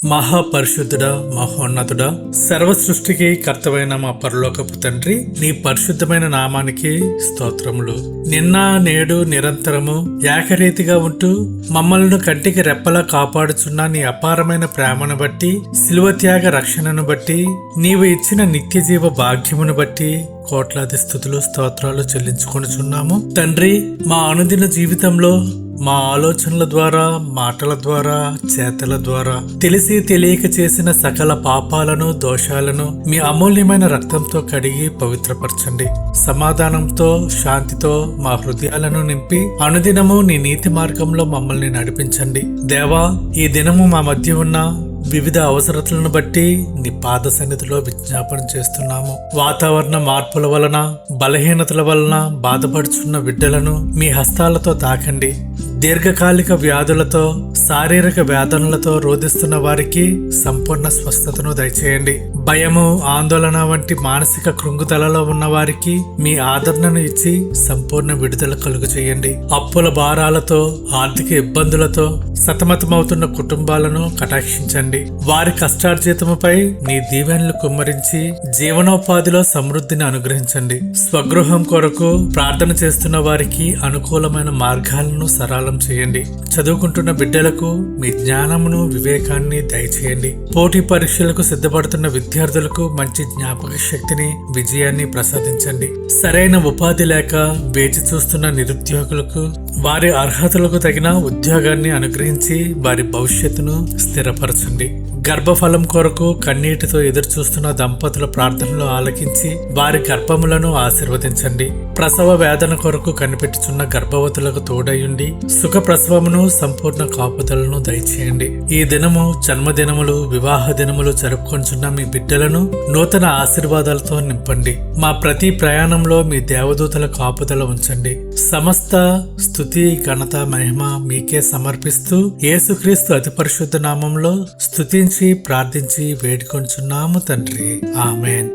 మహాపరిశుద్ధుడా, మహోన్నతుడా, సర్వ సృష్టికి కర్తవైన మా పరలోకపు తండ్రి, నీ పరిశుద్ధమైన నామానికి స్తోత్రములు. నిన్న నేడు నిరంతరము ఏకరీతిగా ఉంటూ మమ్మల్ని కంటికి రెప్పలా కాపాడుచున్న నీ అపారమైన ప్రేమను బట్టి, శిలువ త్యాగ రక్షణను బట్టి, నీవు ఇచ్చిన నిత్య జీవ భాగ్యమును బట్టి కోట్లాది స్తుతులు స్తోత్రాలు చెల్లించుకొనుచున్నాము. తండ్రి, మా అనుదిన జీవితంలో మా ఆలోచనల ద్వారా, మాటల ద్వారా, చేతల ద్వారా తెలిసి తెలియక చేసిన సకల పాపాలను, దోషాలను మీ అమూల్యమైన రక్తంతో కడిగి పవిత్రపరచండి. సమాధానంతో, శాంతితో మా హృదయాలను నింపి అనుదినము నీ నీతి మార్గంలో మమ్మల్ని నడిపించండి. దేవా, ఈ దినము మా మధ్య ఉన్న వివిధ అవసరతలను బట్టి నీ పాద సన్నిధిలో విజ్ఞాపన చేస్తున్నాము. వాతావరణ మార్పుల వలన, బలహీనతల వలన బాధపడుచున్న బిడ్డలను మీ హస్తాలతో తాకండి. దీర్ఘకాలిక వ్యాధులతో, శారీరక వేదనలతో రోధిస్తున్న వారికి సంపూర్ణ స్వస్థతను దయచేయండి. భయము, ఆందోళన వంటి మానసిక కృంగుదలలో ఉన్న వారికి మీ ఆదరణను ఇచ్చి సంపూర్ణ విడుదల కలుగు చేయండి. అప్పుల భారాలతో, ఆర్థిక ఇబ్బందులతో సతమతమవుతున్న కుటుంబాలను కటాక్షించండి. వారి కష్టార్జితముపై నీ దీవెనలు కుమ్మరించి జీవనోపాధిలో సమృద్ధిని అనుగ్రహించండి. స్వగృహం కొరకు ప్రార్థన చేస్తున్న వారికి అనుకూలమైన మార్గాలను సరళం చేయండి. చదువుకుంటున్న బిడ్డలకు మీ జ్ఞానమును, వివేకాన్ని దయచేయండి. పోటీ పరీక్షలకు సిద్ధపడుతున్న విద్యార్థులకు మంచి జ్ఞాపక శక్తిని, విజయాన్ని ప్రసాదించండి. సరైన ఉపాధి లేక వేచి చూస్తున్న నిరుద్యోగులకు వారి అర్హతలకు తగిన ఉద్యోగాన్ని అనుగ్రహించి వారి భవిష్యత్తును స్థిరపరచండి. గర్భఫలం కొరకు కన్నీటితో ఎదురు చూస్తున్న దంపతుల ప్రార్థనలు ఆలకించి వారి గర్భములను ఆశీర్వదించండి. ప్రసవ వేదన కొరకు కనిపెట్టుచున్న గర్భవతులకు తోడయుండి సుఖ ప్రసవమును, సంపూర్ణ కాపుదలను దయచేయండి. ఈ దినము జన్మదినములు, వివాహ దినములు జరుపుకొంచున్న మీ బిడ్డలను నూతన ఆశీర్వాదాలతో నింపండి. మా ప్రతి ప్రయాణంలో మీ దేవదూతల కాపుదల ఉంచండి. సమస్త స్తుతి, ఘనత, మహిమ మీకే సమర్పిస్తూ యేసుక్రీస్తు అతి పరిశుద్ధ నామంలో స్తుతించి ప్రార్థించి వేడుకొంచున్నాము తండ్రి. ఆమెన్.